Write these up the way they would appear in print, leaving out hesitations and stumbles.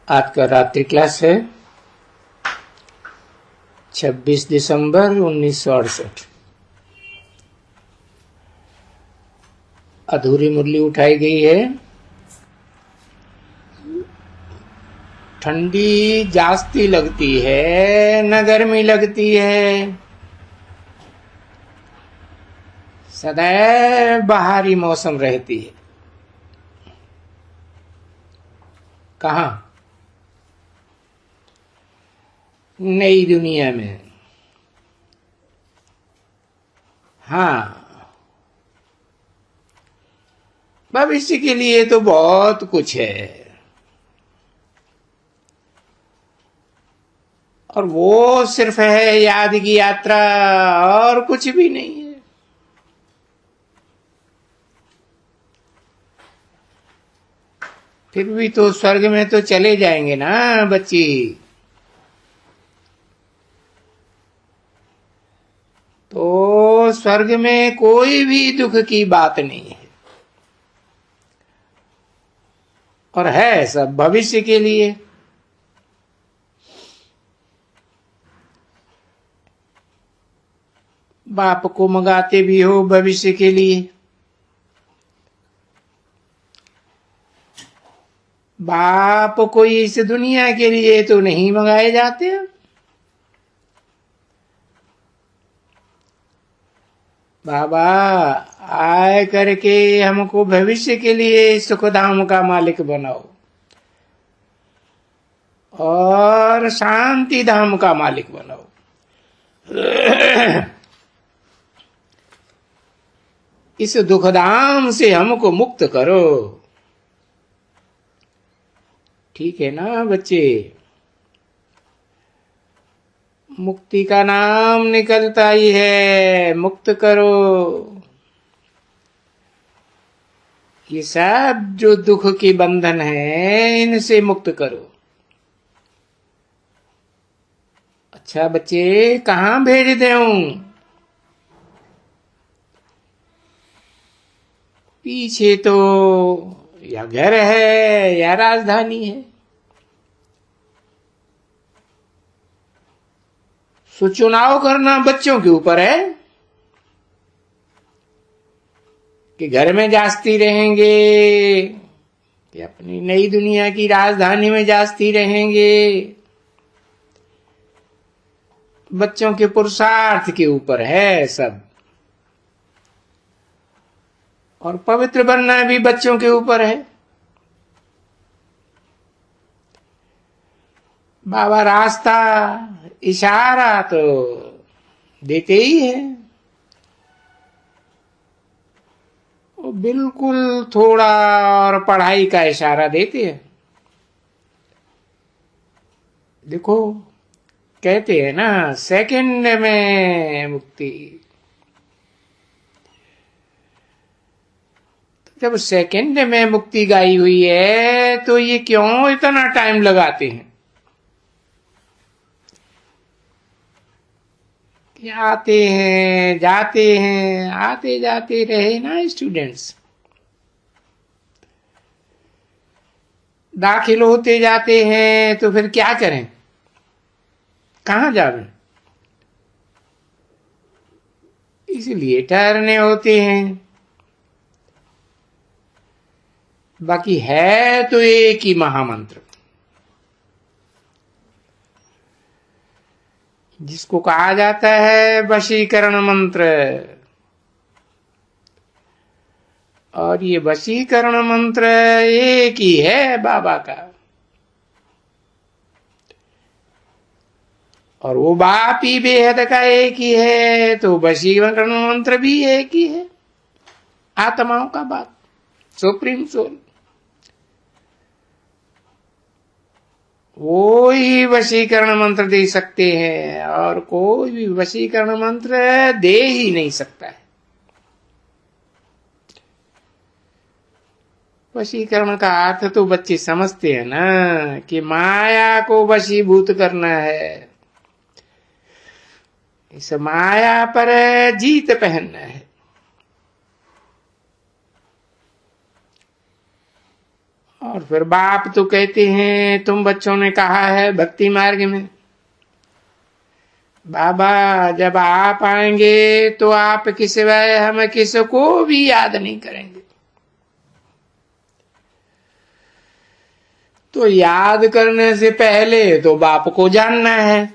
आज का रात्रि क्लास है 26 दिसंबर 1968। अधूरी मुरली उठाई गई है। ठंडी जास्ती लगती है न गर्मी लगती है, सदैव बाहरी मौसम रहती है। कहाँ? नई दुनिया में। हाँ, भविष्य के लिए तो बहुत कुछ है, और वो सिर्फ है याद की यात्रा, और कुछ भी नहीं है। फिर भी तो स्वर्ग में तो चले जाएंगे ना बच्ची। तो स्वर्ग में कोई भी दुख की बात नहीं है, और है सब भविष्य के लिए। बाप को मंगाते भी हो भविष्य के लिए, बाप कोई इस दुनिया के लिए तो नहीं मंगाए जाते। बाबा आए करके हमको भविष्य के लिए सुखधाम का मालिक बनाओ और शांति धाम का मालिक बनाओ। इस दुखधाम से हमको मुक्त करो। ठीक है ना बच्चे? मुक्ति का नाम निकलता ही है, मुक्त करो। ये सब जो दुख के बंधन है इनसे मुक्त करो। अच्छा बच्चे, कहाँ भेज दूं? पीछे तो या घर है या राजधानी है। सो चुनाव करना बच्चों के ऊपर है कि घर में जास्ती रहेंगे कि अपनी नई दुनिया की राजधानी में जास्ती रहेंगे। बच्चों के पुरुषार्थ के ऊपर है सब, और पवित्र बनना भी बच्चों के ऊपर है। बाबा रास्ता इशारा तो देते ही है, वो बिल्कुल थोड़ा और पढ़ाई का इशारा देते हैं। देखो कहते हैं ना, सेकंड में मुक्ति। जब सेकंड में मुक्ति गाई हुई है तो ये क्यों इतना टाइम लगाते हैं? कि आते हैं जाते हैं, आते जाते रहे ना स्टूडेंट्स। दाखिल होते जाते हैं तो फिर क्या करें? कहाँ जावें? इसलिए ठहरने होते हैं। बाकी है तो एक ही महामंत्र, जिसको कहा जाता है वशीकरण मंत्र। और ये वशीकरण मंत्र एक ही है बाबा का, और वो बाप ही बेहद का एक ही है, तो वशीकरण मंत्र भी एक ही है। आत्माओं का बाप, सुप्रीम सोल, वो ही वशीकरण मंत्र दे सकते हैं, और कोई भी वशीकरण मंत्र दे ही नहीं सकता है। वशीकरण का अर्थ तो बच्चे समझते हैं ना, कि माया को वशीभूत करना है, इस माया पर जीत पहनना है। और फिर बाप तो कहते हैं, तुम बच्चों ने कहा है भक्ति मार्ग में, बाबा जब आप आएंगे तो आप के सिवाय हम किसको भी याद नहीं करेंगे। तो याद करने से पहले तो बाप को जानना है।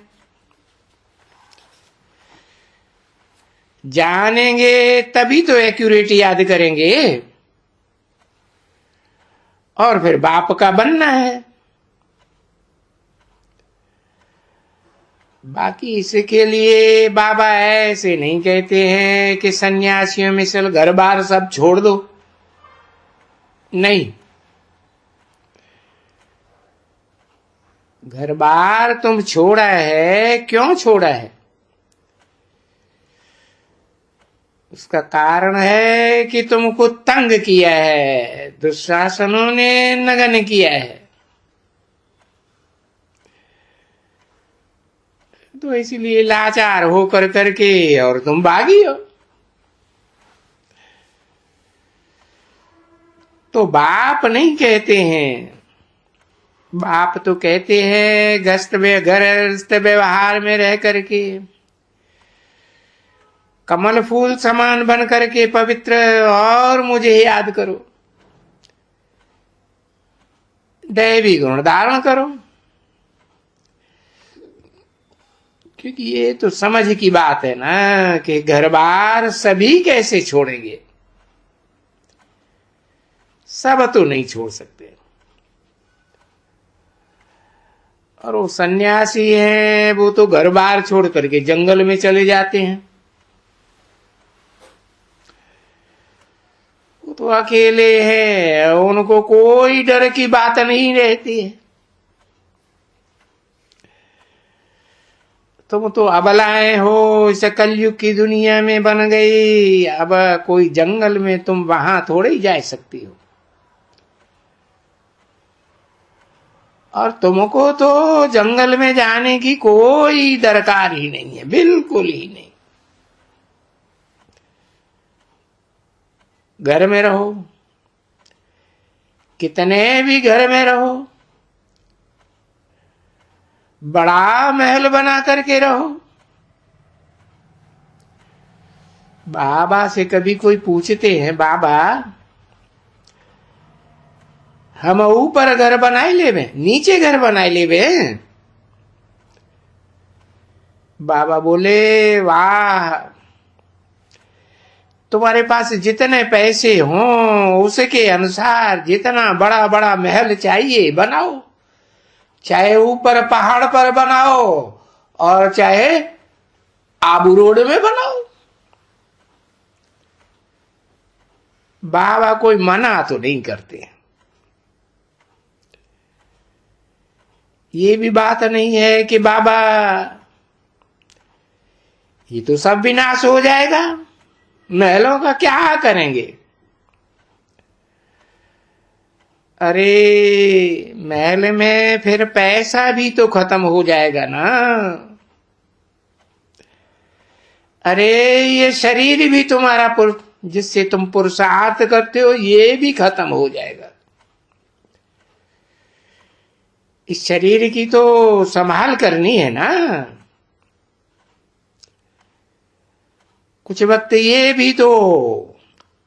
जानेंगे तभी तो एक्यूरेट याद करेंगे, और फिर बाप का बनना है। बाकी इसके लिए बाबा ऐसे नहीं कहते हैं कि सन्यासियों में से घर बार सब छोड़ दो, नहीं। घर बार तुम छोड़ा है, क्यों छोड़ा है? उसका कारण है कि तुमको तंग किया है, दुशासनों ने नगन किया है। तो इसीलिए लाचार हो करके और तुम भागी हो। तो बाप नहीं कहते हैं, बाप तो कहते हैं गृहस्थ व्यवहार में रह करके कमल फूल समान बन करके पवित्र और मुझे याद करो, दैवी गुण धारण करो। क्योंकि ये तो समझ की बात है ना कि घर बार सभी कैसे छोड़ेंगे, सब तो नहीं छोड़ सकते। और वो सन्यासी हैं, वो तो घर बार छोड़ करके जंगल में चले जाते हैं। वो तो अकेले हैं, उनको कोई डर की बात नहीं रहती है। तुम तो अबलाएं हो, इस कलयुग की दुनिया में बन गई। अब कोई जंगल में तुम वहां थोड़े ही जा सकती हो, और तुमको तो जंगल में जाने की कोई दरकार ही नहीं है, बिल्कुल ही नहीं। घर में रहो, कितने भी घर में रहो, बड़ा महल बना करके रहो। बाबा से कभी कोई पूछते हैं, बाबा हम ऊपर घर बनाए लेवे, नीचे घर बनाए लेवे? बाबा बोले, वाह, तुम्हारे पास जितने पैसे हों उसके अनुसार जितना बड़ा बड़ा महल चाहिए बनाओ, चाहे ऊपर पहाड़ पर बनाओ और चाहे आबू रोड में बनाओ। बाबा कोई मना तो नहीं करते। ये भी बात नहीं है कि बाबा ये तो सब विनाश हो जाएगा, महलों का क्या करेंगे? अरे महल में फिर पैसा भी तो खत्म हो जाएगा ना। अरे ये शरीर भी तुम्हारा जिससे तुम पुरुषार्थ करते हो, ये भी खत्म हो जाएगा। इस शरीर की तो संभाल करनी है ना। कुछ वक्त ये भी तो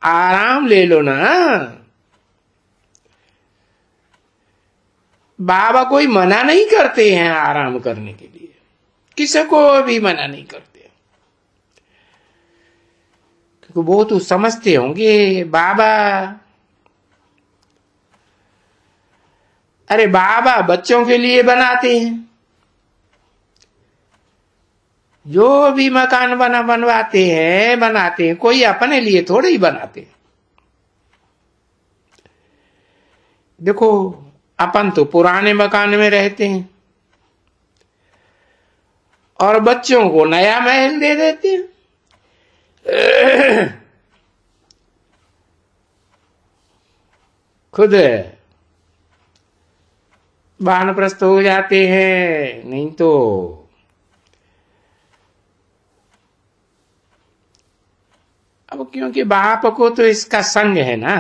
आराम ले लो ना। बाबा कोई मना नहीं करते हैं आराम करने के लिए, किसी को भी मना नहीं करते, क्योंकि वो तो समझते होंगे बाबा। अरे बाबा बच्चों के लिए बनाते हैं, जो भी मकान बनाते हैं, कोई अपने लिए थोड़े ही बनाते हैं। देखो अपन तो पुराने मकान में रहते हैं और बच्चों को नया महल दे देते हैं। खुद वानप्रस्थ हो जाते हैं, नहीं तो अब क्योंकि बाप को तो इसका संग है ना।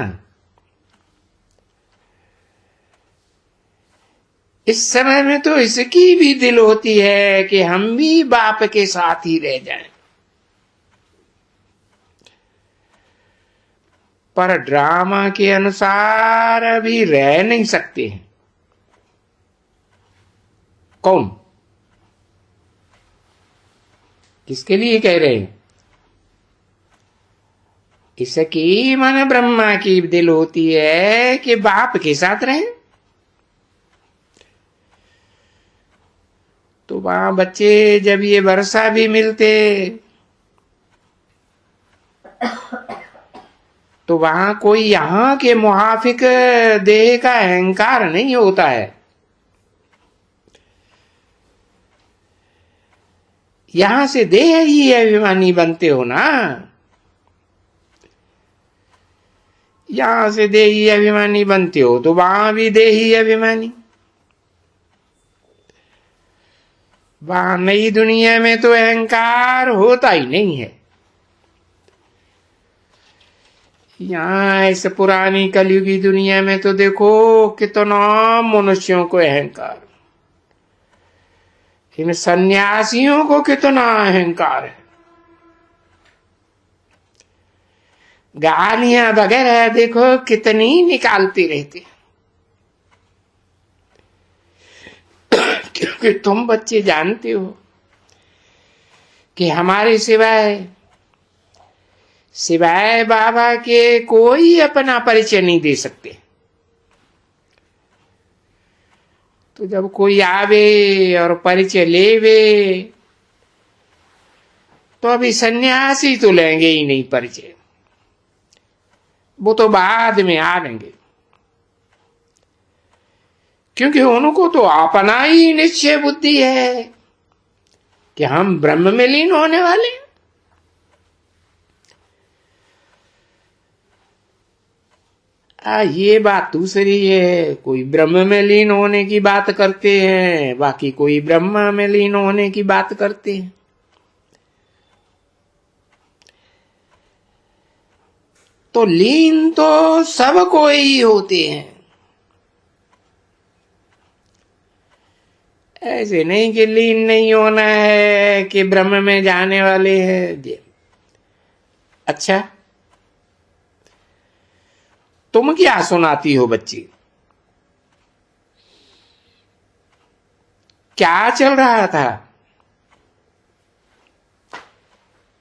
इस समय में तो इसकी भी दिल होती है कि हम भी बाप के साथ ही रह जाएं, पर ड्रामा के अनुसार अभी रह नहीं सकते हैं। कौन? किसके लिए कह रहे हैं? इसकी मन ब्रह्मा की दिल होती है कि बाप के साथ रहें। तो वहां बच्चे जब ये वर्षा भी मिलते तो वहां कोई यहां के मुहाफिक देह का अहंकार नहीं होता है। यहां से देह ही अभिमानी बनते हो ना, यहां से देही अभिमानी बनते हो तो वहां भी देही अभिमानी। वहां नई दुनिया में तो अहंकार होता ही नहीं है। यहां इस पुरानी कलयुगी दुनिया में तो देखो कितना मनुष्यों को अहंकार, इन सन्यासियों को कितना अहंकार है। गालियां वगैरह देखो कितनी निकालती रहती, क्योंकि तुम बच्चे जानते हो कि हमारे सिवाय बाबा के कोई अपना परिचय नहीं दे सकते। तो जब कोई आवे और परिचय लेवे तो अभी सन्यासी तो लेंगे ही नहीं परिचय, वो तो बाद में आ लेंगे, क्योंकि उनको तो अपना ही निश्चय बुद्धि है कि हम ब्रह्म में लीन होने वाले हैं। ये बात दूसरी है, कोई ब्रह्म में लीन होने की बात करते हैं, बाकी कोई ब्रह्मा में लीन होने की बात करते हैं। तो लीन तो सब कोई होते हैं, ऐसे नहीं कि लीन नहीं होना है कि ब्रह्म में जाने वाले हैं। अच्छा, तुम क्या सुनाती हो बच्ची? क्या चल रहा था?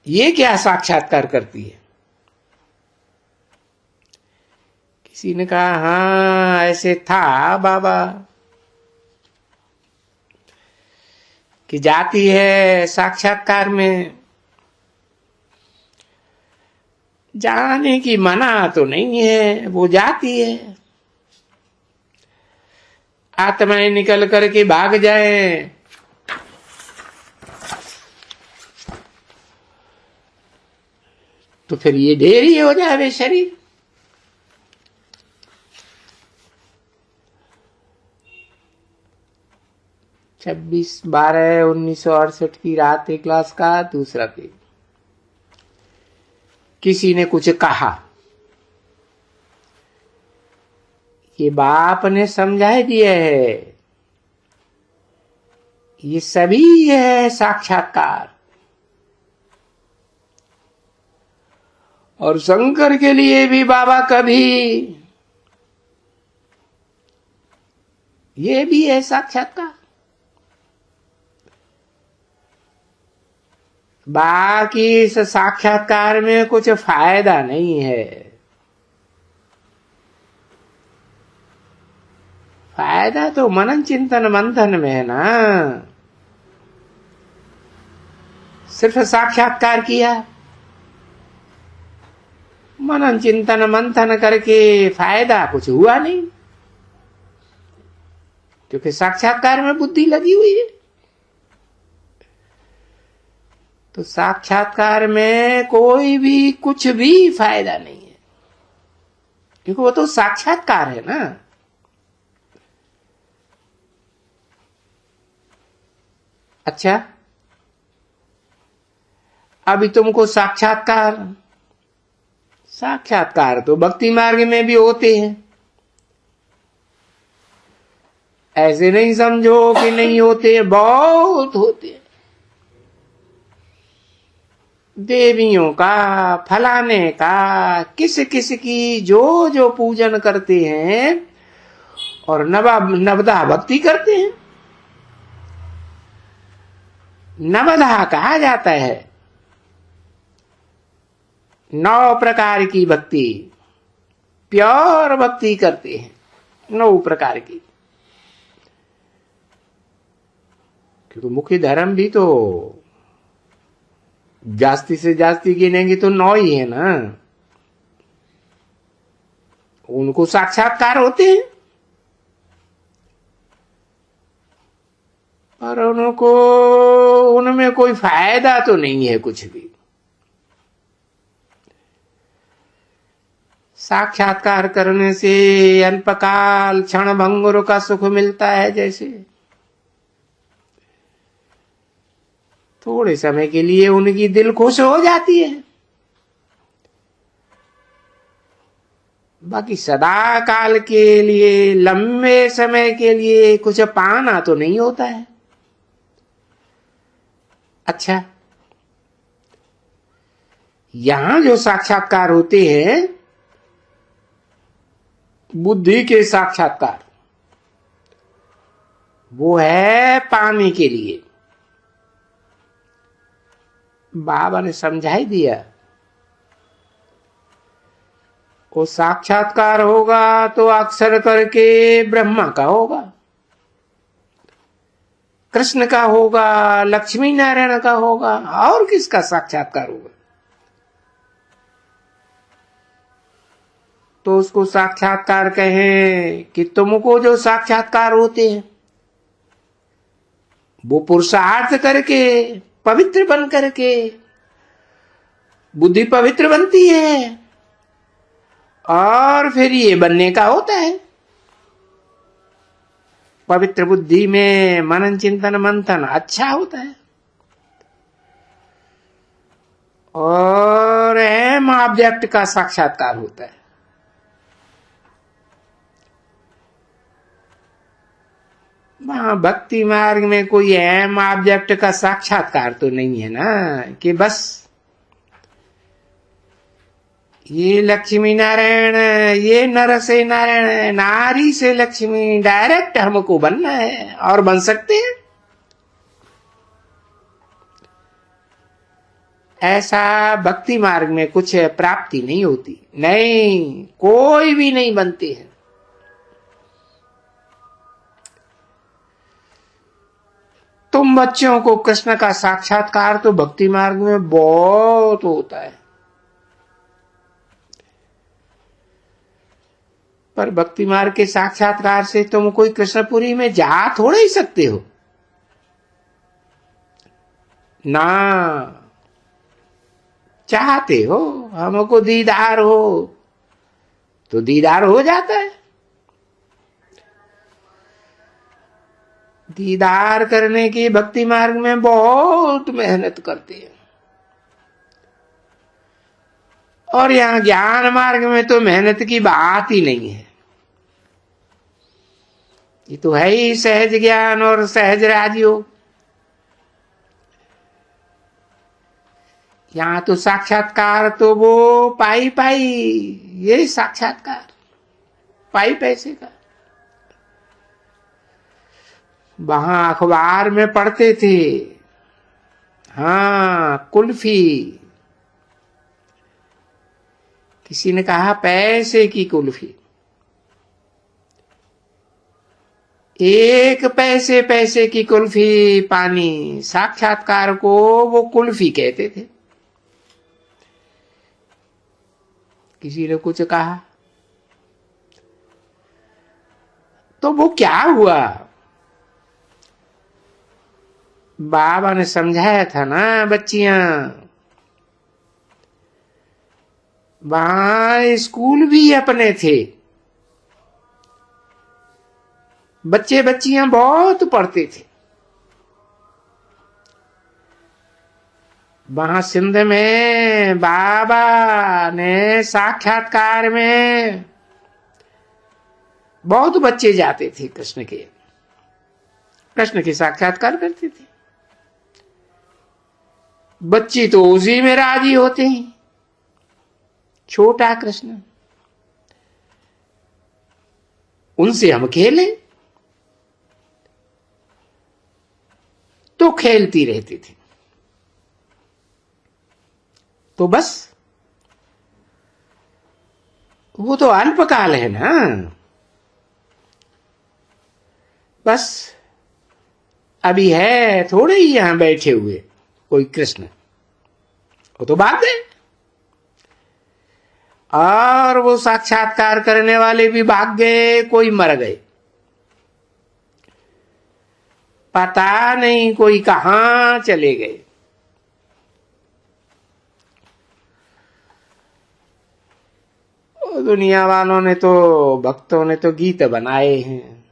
ये क्या साक्षात्कार करती है? किसी ने कहा हाँ ऐसे था बाबा, कि जाती है साक्षात्कार में, जाने की मना तो नहीं है, वो जाती है। आत्माएं निकल करके भाग जाए तो फिर ये ढेर ही हो जाए शरीर। छब्बीस 12/1968 की रात क्लास का दूसरा पेज। किसी ने कुछ कहा, ये बाप ने समझा दिया है, ये सभी है साक्षात्कार। और शंकर के लिए भी बाबा कभी ये भी है साक्षात्कार। बाकी इस साक्षात्कार में कुछ फायदा नहीं है। फायदा तो मनन चिंतन मंथन में है ना। सिर्फ साक्षात्कार किया, मनन चिंतन मंथन करके फायदा कुछ हुआ नहीं, क्योंकि साक्षात्कार में बुद्धि लगी हुई है। तो साक्षात्कार में कोई भी कुछ भी फायदा नहीं है, क्योंकि वो तो साक्षात्कार है ना। अच्छा, अभी तुमको साक्षात्कार तो भक्ति मार्ग में भी होते हैं। ऐसे नहीं समझो कि नहीं होते, बहुत होते हैं। देवियों का, फलाने का, किस किस की जो जो पूजन करते हैं और नवदा भक्ति करते हैं। नवधा कहा जाता है 9 प्रकार की भक्ति, प्योर भक्ति करते हैं 9 प्रकार की। क्योंकि मुख्य धर्म भी तो जास्ती से जास्ती गिनेंगे तो 9 ही है ना। उनको साक्षात्कार होते हैं, पर उनको उनमें कोई फायदा तो नहीं है कुछ भी। साक्षात्कार करने से अल्पकाल क्षण भंगुर का सुख मिलता है, जैसे थोड़े समय के लिए उनकी दिल खुश हो जाती है, बाकी सदा काल के लिए, लंबे समय के लिए कुछ पाना तो नहीं होता है। अच्छा, यहां जो साक्षात्कार होते हैं बुद्धि के साक्षात्कार, वो है पाने के लिए। बाबा ने समझा ही दिया, वो साक्षात्कार होगा तो अक्सर करके ब्रह्मा का होगा, कृष्ण का होगा, लक्ष्मी नारायण का होगा, और किसका साक्षात्कार होगा। तो उसको साक्षात्कार कहें कि तुमको जो साक्षात्कार होते हैं वो पुरुषार्थ करके, पवित्र बन करके, बुद्धि पवित्र बनती है और फिर ये बनने का होता है। पवित्र बुद्धि में मनन चिंतन मंथन अच्छा होता है और एम ऑब्जेक्ट का साक्षात्कार होता है। वहां भक्ति मार्ग में कोई एम ऑब्जेक्ट का साक्षात्कार तो नहीं है ना, कि बस ये लक्ष्मी नारायण, ये नर से नारायण, नारी से लक्ष्मी, डायरेक्ट हमको बनना है और बन सकते हैं। ऐसा भक्ति मार्ग में कुछ प्राप्ति नहीं होती, नहीं, कोई भी नहीं बनते हैं। तुम बच्चों को कृष्ण का साक्षात्कार तो भक्ति मार्ग में बहुत होता है, पर भक्ति मार्ग के साक्षात्कार से तुम कोई कृष्णपुरी में जा थोड़े ही सकते हो ना। चाहते हो हमको दीदार हो तो दीदार हो जाता है। दीदार करने की भक्ति मार्ग में बहुत मेहनत करते हैं, और यहां ज्ञान मार्ग में तो मेहनत की बात ही नहीं है। ये तो है ही सहज ज्ञान और सहज राजयोग। यहां तो साक्षात्कार तो वो पाई पाई, ये साक्षात्कार पाई पैसे का। वहां अखबार में पढ़ते थे, हाँ कुल्फी, किसी ने कहा पैसे की कुल्फी, 1 पैसे की कुल्फी पानी, साक्षात्कार को वो कुल्फी कहते थे। किसी ने कुछ कहा तो वो क्या हुआ, बाबा ने समझाया था ना बच्चियां। वहां स्कूल भी अपने थे, बच्चे बच्चियां बहुत पढ़ते थे। वहां सिंध में बाबा ने साक्षात्कार में बहुत बच्चे जाते थे कृष्ण के। कृष्ण के साक्षात्कार करते थे। बच्चे तो उसी में राजी होते हैं। छोटा कृष्ण, उनसे हम खेलें तो खेलती रहती थी। तो बस वो तो अल्पकाल है ना। बस अभी है थोड़े ही यहां बैठे हुए कोई कृष्ण, वो तो भाग गए। और वो साक्षात्कार करने वाले भी भाग गए, कोई मर गए, पता नहीं कोई कहां चले गए। दुनिया वालों ने तो, भक्तों ने तो गीत बनाए हैं,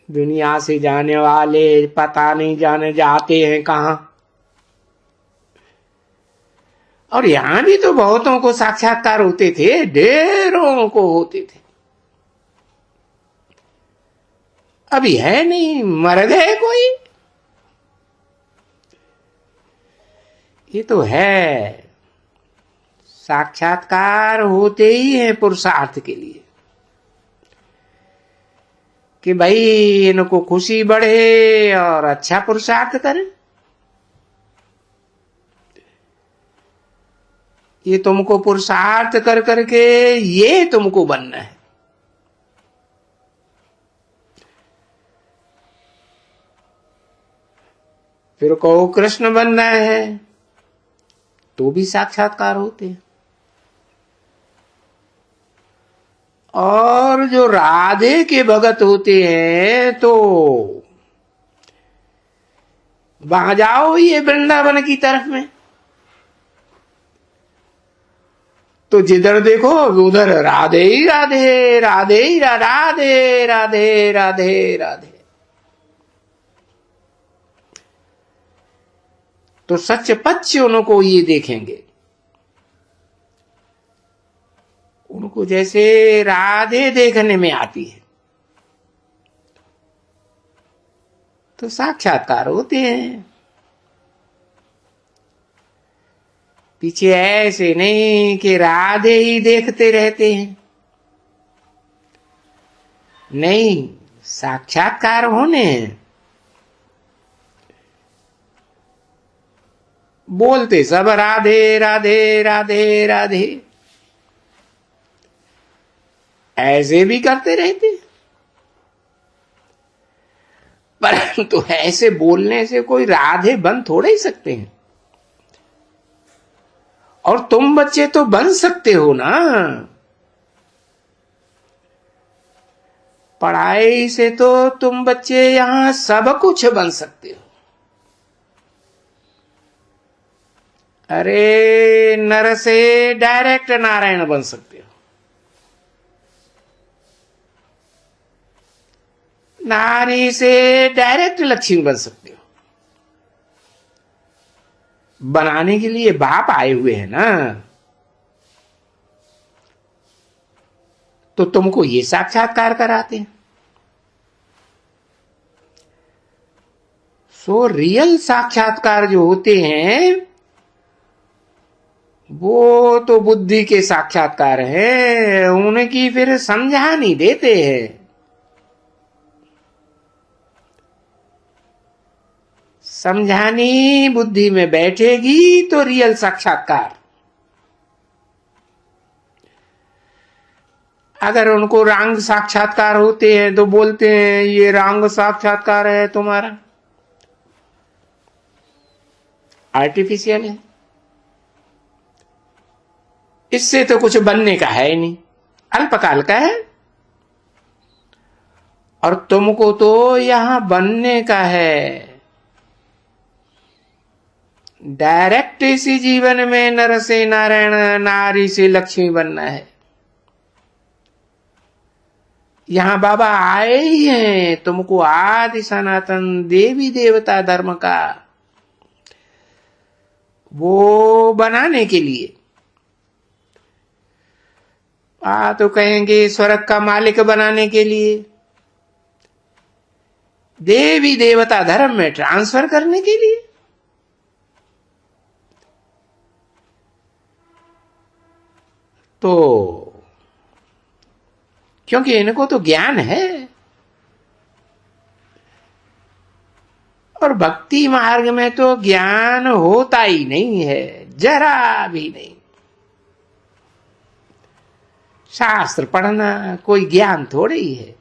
दुनिया से जाने वाले पता नहीं जाने जाते हैं कहां। और यहां भी तो बहुतों को साक्षात्कार होते थे, ढेरों को होते थे। अभी है नहीं, मर गए कोई। ये तो है, साक्षात्कार होते ही है पुरुषार्थ के लिए कि भाई इनको खुशी बढ़े और अच्छा पुरुषार्थ करें। ये तुमको पुरुषार्थ कर करके ये तुमको बनना है। फिर कहो कृष्ण बनना है तो भी साक्षात्कार होते हैं। और जो राधे के भगत होते हैं तो वहां जाओ ये वृंदावन की तरफ में, तो जिधर देखो उधर राधे ही राधे, राधे ही राधे, राधे राधे राधे। तो सच पच्च उनको ये देखेंगे, उनको जैसे राधे देखने में आती है, तो साक्षात्कार होते हैं। पीछे ऐसे नहीं कि राधे ही देखते रहते हैं, नहीं, साक्षात्कार होने हैं। बोलते सब राधे राधे राधे राधे, ऐसे भी करते रहते, परंतु ऐसे बोलने से कोई राधे बन थोड़े ही सकते हैं। और तुम बच्चे तो बन सकते हो ना, पढ़ाई से तो तुम बच्चे यहां सब कुछ बन सकते हो। अरे नर से डायरेक्ट नारायण बन सकते हो, नारी से डायरेक्ट लक्ष्मी बन सकते हो। बनाने के लिए बाप आए हुए हैं ना, तो तुमको ये साक्षात्कार कराते हैं। सो रियल साक्षात्कार जो होते हैं वो तो बुद्धि के साक्षात्कार है, उनकी फिर समझानी देते हैं। समझानी बुद्धि में बैठेगी तो रियल साक्षात्कार। अगर उनको रंग साक्षात्कार होते हैं तो बोलते हैं ये रंग साक्षात्कार है तुम्हारा, आर्टिफिशियल है, इससे तो कुछ बनने का है ही नहीं, अल्पकाल का है। और तुमको तो यहां बनने का है, डायरेक्ट इसी जीवन में नर से नारायण, नारी से लक्ष्मी बनना है। यहां बाबा आए ही हैं तुमको आदि सनातन देवी देवता धर्म का वो बनाने के लिए। तो कहेंगे स्वर्ग का मालिक बनाने के लिए, देवी देवता धर्म में ट्रांसफर करने के लिए। तो क्योंकि इनको तो ज्ञान है, और भक्ति मार्ग में तो ज्ञान होता ही नहीं है, जरा भी नहीं। शास्त्र पढ़ना कोई ज्ञान थोड़े ही है।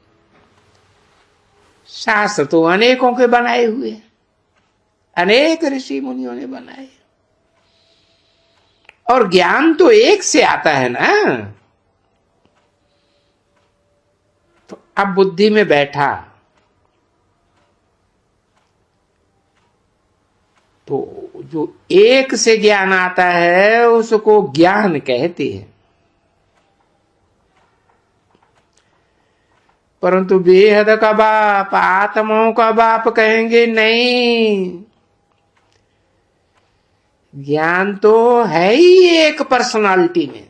शास्त्र तो अनेकों के बनाए हुए, अनेक ऋषि मुनियों ने बनाए, और ज्ञान तो एक से आता है ना। तो अब बुद्धि में बैठा तो जो एक से ज्ञान आता है उसको ज्ञान कहते हैं। परंतु बेहद का बाप, आत्माओं का बाप कहेंगे नहीं, ज्ञान तो है ही एक पर्सनालिटी में,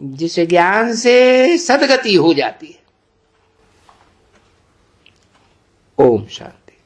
जिस ज्ञान से सदगति हो जाती है। ओम शांति।